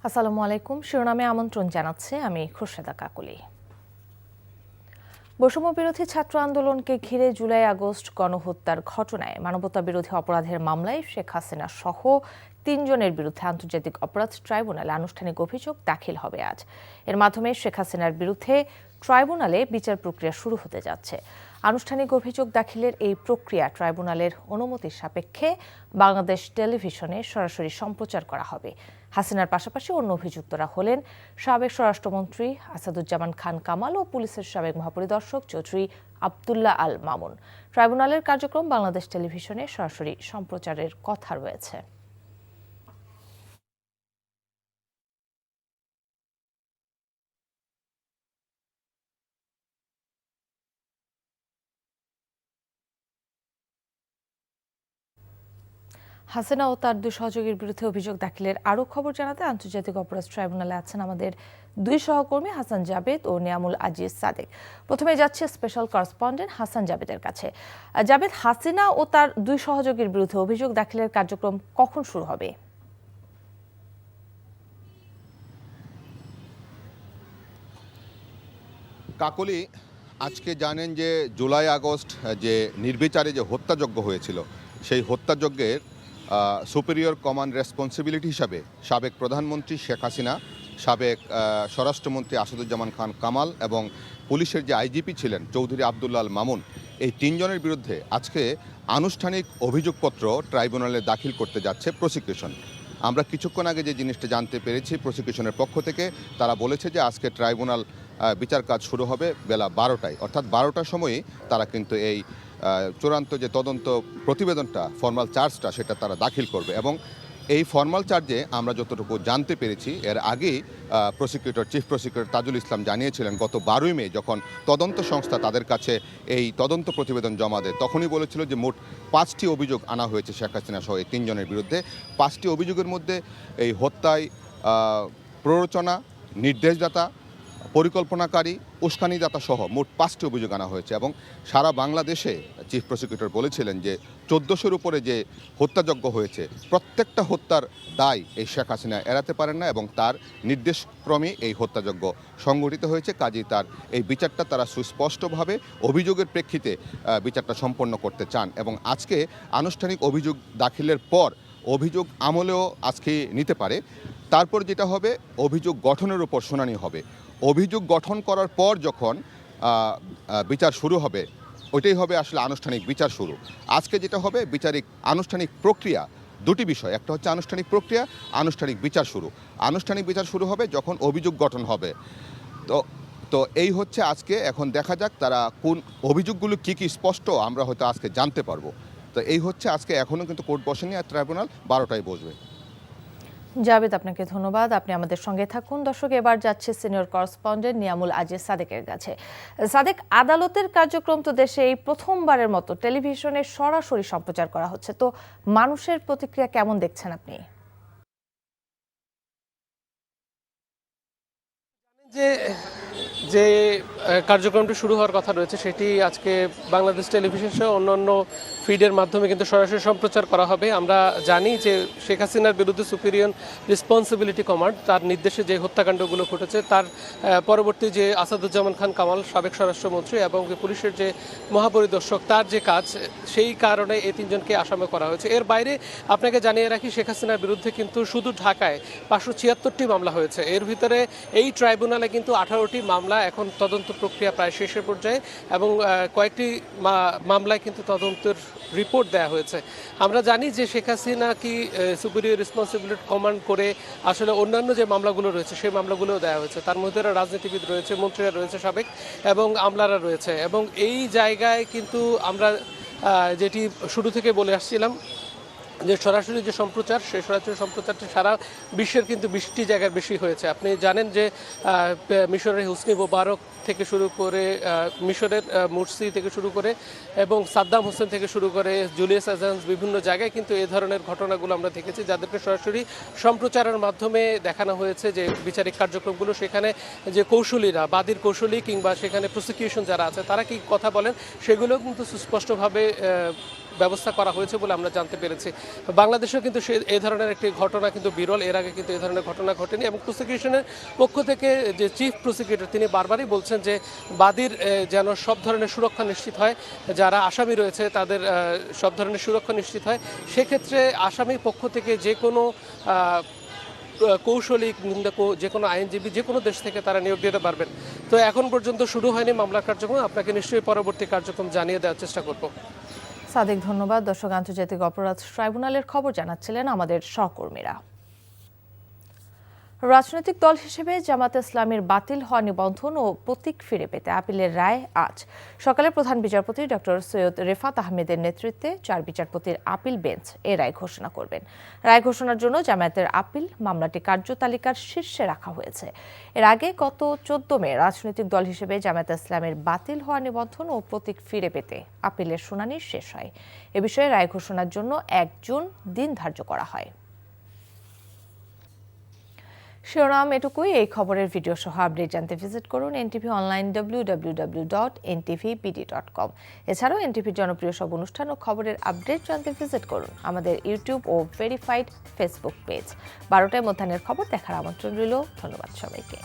আসসালামু আলাইকুম। শিরোনামে আমন্ত্রণ জানাচ্ছে আমি খুরশেদা কাকুলি। বৈষম্য বিরোধী ছাত্র আন্দোলনকে ঘিরে জুলাই আগস্ট গণহত্যার ঘটনায় মানবতা বিরোধী অপরাধের মামলায় শেখ হাসিনা সহ ৩ জনের বিরুদ্ধে আন্তর্জাতিক অপরাধ ট্রাইব্যুনালে আনুষ্ঠানিক অভিযোগ দাখিল হবে আজ। এর মাধ্যমে শেখ হাসিনার বিরুদ্ধে ট্রাইব্যুনালে বিচার প্রক্রিয়া শুরু হতে যাচ্ছে। আনুষ্ঠানিক অভিযোগ দাখিলের এই প্রক্রিয়া ট্রাইব্যুনালের অনুমতির সাপেক্ষে বাংলাদেশ টেলিভিশনে সরাসরি সম্প্রচার করা হবে। হাসিনার পাশাপাশি অন্য অভিযুক্তরা হলেন সাবেক স্বরাষ্ট্রমন্ত্রী আসাদুজ্জামান খান কামাল ও পুলিশের সাবেক মহাপরিদর্শক চৌধুরী আব্দুল্লাহ আল মামুন। ট্রাইব্যুনালের কার্যক্রম বাংলাদেশ টেলিভিশনে সরাসরি সম্প্রচারের কথা রয়েছে। হাসিনা ও তার 2 সহযোগীর বিরুদ্ধে অভিযোগ দাখিলের আরও খবর জানাতে আন্তর্জাতিক অপরাধ ট্রাইব্যুনালে আছেন আমাদের 2 সহকর্মী হাসান জাবেদ ও নিয়ামুল আজিজ সাদেক। প্রথমে যাচ্ছে স্পেশাল করেসপন্ডেন্ট হাসান জাবেদের কাছে। জাবেদ, হাসিনা ও তার 2 সহযোগীর বিরুদ্ধে অভিযোগ দাখিলের কার্যক্রম কখন শুরু হবে? কাকলি, আজকে জানেন যে জুলাই আগস্ট যে নির্বিচারে যে হত্যাযজ্ঞ হয়েছিল, সেই হত্যাযজ্ঞের সুপিরিয়র কমান্ড রেসপন্সিবিলিটি হিসাবে সাবেক প্রধানমন্ত্রী শেখ হাসিনা, সাবেক স্বরাষ্ট্রমন্ত্রী আসাদুজ্জামান খান কামাল এবং পুলিশের যে আইজিপি ছিলেন চৌধুরী আব্দুল্লাহ আল মামুন, এই 3 জনের বিরুদ্ধে আজকে আনুষ্ঠানিক অভিযোগপত্র ট্রাইব্যুনালে দাখিল করতে যাচ্ছে প্রসিকিউশন। আমরা কিছুক্ষণ আগে যে জিনিসটা জানতে পেরেছি প্রসিকিউশনের পক্ষ থেকে, তারা বলেছে যে আজকে ট্রাইব্যুনাল বিচার কাজ শুরু হবে বেলা 12টায়, অর্থাৎ 12টার সময়ই তারা কিন্তু এই চূড়ান্ত যে তদন্ত প্রতিবেদনটা, ফর্মাল চার্জটা, সেটা তারা দাখিল করবে। এবং এই ফর্মাল চার্জে আমরা যতটুকু জানতে পেরেছি, এর আগেই চিফ প্রসিকিউটর তাজুল ইসলাম জানিয়েছিলেন গত 12ই মে যখন তদন্ত সংস্থা তাদের কাছে এই তদন্ত প্রতিবেদন জমা দেয়, তখনই বলেছিল যে মোট 5টি অভিযোগ আনা হয়েছে শেখ হাসিনা সহ এই 3 জনের বিরুদ্ধে। 5টি অভিযোগের মধ্যে এই হত্যায় প্ররোচনা, নির্দেশদাতা, পরিকল্পনাকারী, উস্কানিদাতা সহ মোট 5টি অভিযোগ আনা হয়েছে। এবং সারা বাংলাদেশে চিফ প্রসিকিউটর বলেছিলেন যে 1400-এর উপরে যে হত্যাযজ্ঞ হয়েছে, প্রত্যেকটা হত্যার দায় এই শেখ হাসিনা এড়াতে পারেন না এবং তার নির্দেশক্রমে এই হত্যাযজ্ঞ সংঘটিত হয়েছে। কাজেই তার এই বিচারটা তারা সুস্পষ্টভাবে অভিযোগের প্রেক্ষিতে বিচারটা সম্পন্ন করতে চান। এবং আজকে আনুষ্ঠানিক অভিযোগ দাখিলের পর অভিযোগ আমলেও আজকে নিতে পারে। তারপর যেটা হবে, অভিযোগ গঠনের উপর শুনানি হবে। অভিযোগ গঠন করার পর যখন বিচার শুরু হবে, ওইটাই হবে আসলে আনুষ্ঠানিক বিচার শুরু। আজকে যেটা হবে বিচারিক আনুষ্ঠানিক প্রক্রিয়া, দুটি বিষয়, একটা হচ্ছে আনুষ্ঠানিক প্রক্রিয়া, আনুষ্ঠানিক বিচার শুরু। আনুষ্ঠানিক বিচার শুরু হবে যখন অভিযোগ গঠন হবে। তো এই হচ্ছে আজকে। এখন দেখা যাক তারা কোন অভিযোগগুলো কী স্পষ্ট আমরা হয়তো আজকে জানতে পারবো। তো এই হচ্ছে আজকে। এখনও কিন্তু কোর্ট বসেনি, আর ট্রাইব্যুনাল 12টায় বসবে। জাবেদ, আপনাকে ধন্যবাদ। আপনি আমাদের সঙ্গে থাকুন। দর্শক, এবার যাচ্ছে সিনিয়র করেসপন্ডেন্ট নিয়ামুল আজিজ সাদেকের কাছে। সাদেক, আদালতের কার্যক্রম তো দেশে এই প্রথমবারের মতো টেলিভিশনে সরাসরি সম্প্রচার করা হচ্ছে, তো মানুষের প্রতিক্রিয়া কেমন দেখছেন আপনি? যে যে কার্যক্রমটি শুরু হওয়ার কথা রয়েছে সেটি আজকে বাংলাদেশ টেলিভিশন সহ অন্যান্য ফিডের মাধ্যমে কিন্তু সরাসরি সম্প্রচার করা হবে। আমরা জানি যে শেখ হাসিনার বিরুদ্ধে সুপিরিয়র রেসপন্সিবিলিটি কমান্ড তার নির্দেশে যে হত্যাকাণ্ডগুলো ঘটেছে, তার পরবর্তী যে আসাদুজ্জামান খান কামাল সাবেক স্বরাষ্ট্রমন্ত্রী এবং পুলিশের যে মহাপরিদর্শক, তার যে কাজ, সেই কারণে এই 3 জনকে আসামি করা হয়েছে। এর বাইরে আপনাকে জানিয়ে রাখি, শেখ হাসিনার বিরুদ্ধে কিন্তু শুধু ঢাকায় 576টি মামলা হয়েছে। এর ভিতরে এই ট্রাইব্যুনালে কিন্তু 18টি মামলা এখন তদন্ত প্রক্রিয়া প্রায় শেষের পর্যায়ে এবং কয়েকটি মামলায় কিন্তু তদন্তের রিপোর্ট দেওয়া হয়েছে। আমরা জানি যে শেখ হাসিনা কি সুপিরিয়র রেসপন্সিবিলিটি কমান্ড করে আসলে অন্যান্য যে মামলাগুলো রয়েছে সেই মামলাগুলোও দেওয়া হয়েছে। তার মধ্যে রাজনীতিবিদ রয়েছে, মন্ত্রীরা রয়েছে সাবেক, এবং আমলারা রয়েছে। এবং এই জায়গায় কিন্তু আমরা যেটি শুরু থেকে বলে আসছিলাম যে সরাসরি যে সম্প্রচার, সেই সরাসরি সম্প্রচারটি সারা বিশ্বের কিন্তু 20টি জায়গার বেশি হয়েছে। আপনি জানেন যে মিশরের হুসনি মোবারক থেকে শুরু করে, মিশরের মুরসি থেকে শুরু করে এবং সাদ্দাম হোসেন থেকে শুরু করে জুলিয়াস আসাঞ্জ, বিভিন্ন জায়গায় কিন্তু এই ধরনের ঘটনাগুলো আমরা দেখেছি, যাদেরকে সরাসরি সম্প্রচারের মাধ্যমে দেখানো হয়েছে যে বিচারিক কার্যক্রমগুলো, সেখানে যে কৌশলীরা, বাদীর কৌশলী কিংবা সেখানে প্রসিকিউশন যারা আছে তারা কি কথা বলেন, সেগুলো কিন্তু সুস্পষ্টভাবে ব্যবস্থা করা হয়েছে বলে আমরা জানতে পেরেছি। বাংলাদেশেও কিন্তু এই ধরনের একটি ঘটনা কিন্তু বিরল, এর আগে কিন্তু এই ধরনের ঘটনা ঘটেনি এবং প্রসিকিউশনের পক্ষ থেকে যে চিফ প্রসিকিউটর তিনি বারবারই বলছেন যে বাদীর যেন সব ধরনের সুরক্ষা নিশ্চিত হয়, যারা আসামি রয়েছে তাদের সব ধরনের সুরক্ষা নিশ্চিত হয়। সেক্ষেত্রে আসামি পক্ষ থেকে যে কোনো কৌশলী কিংবা যে কোনো আইনজীবী যে কোনো দেশ থেকে তারা নিয়োগ দিতে পারবেন। তো এখন পর্যন্ত শুরু হয়নি মামলার কার্যক্রম, আপনাকে নিশ্চয়ই পরবর্তী কার্যক্রম জানিয়ে দেওয়ার চেষ্টা করব। সাদিক, ধন্যবাদ। দর্শক, আন্তর্জাতিক অপরাধ ট্রাইব্যুনালের খবর জানাচ্ছিলেন আমাদের সহকর্মীরা। রাজনৈতিক দল হিসেবে জামায়াতে ইসলামীর বাতিল হওয়া নিবন্ধন ও প্রতীক ফিরে পেতে আপিলের রায় আজ সকালে প্রধান বিচারপতি ডক্টর সৈয়দ রেফাত আহমেদের নেতৃত্বে 4 বিচারপতির আপিল বেঞ্চ এ রায় ঘোষণা করবেন। রায় ঘোষণার জন্য জামায়াতের আপিল মামলাটি কার্যতালিকার শীর্ষে রাখা হয়েছে। এর আগে গত 14 মে রাজনৈতিক দল হিসেবে জামায়াতে ইসলামের বাতিল হওয়া নিবন্ধন ও প্রতীক ফিরে পেতে আপিলের শুনানি শেষ হয়। এ বিষয়ে রায় ঘোষণার জন্য 1 জুন দিন ধার্য করা হয়। শিরোনাম এটুকুই। এই খবরের ভিডিও সহ আপডেট জানতে ভিজিট করুন এনটিভি অনলাইন www.ntvpd.com। এছাড়াও এনটিভির জনপ্রিয় সব অনুষ্ঠান ও খবরের আপডেট জানতে ভিজিট করুন আমাদের ইউটিউব ও ভেরিফাইড ফেসবুক পেজ। 12টায় মধ্যাহ্নের খবর দেখার আমন্ত্রণ রইল। ধন্যবাদ সবাইকে।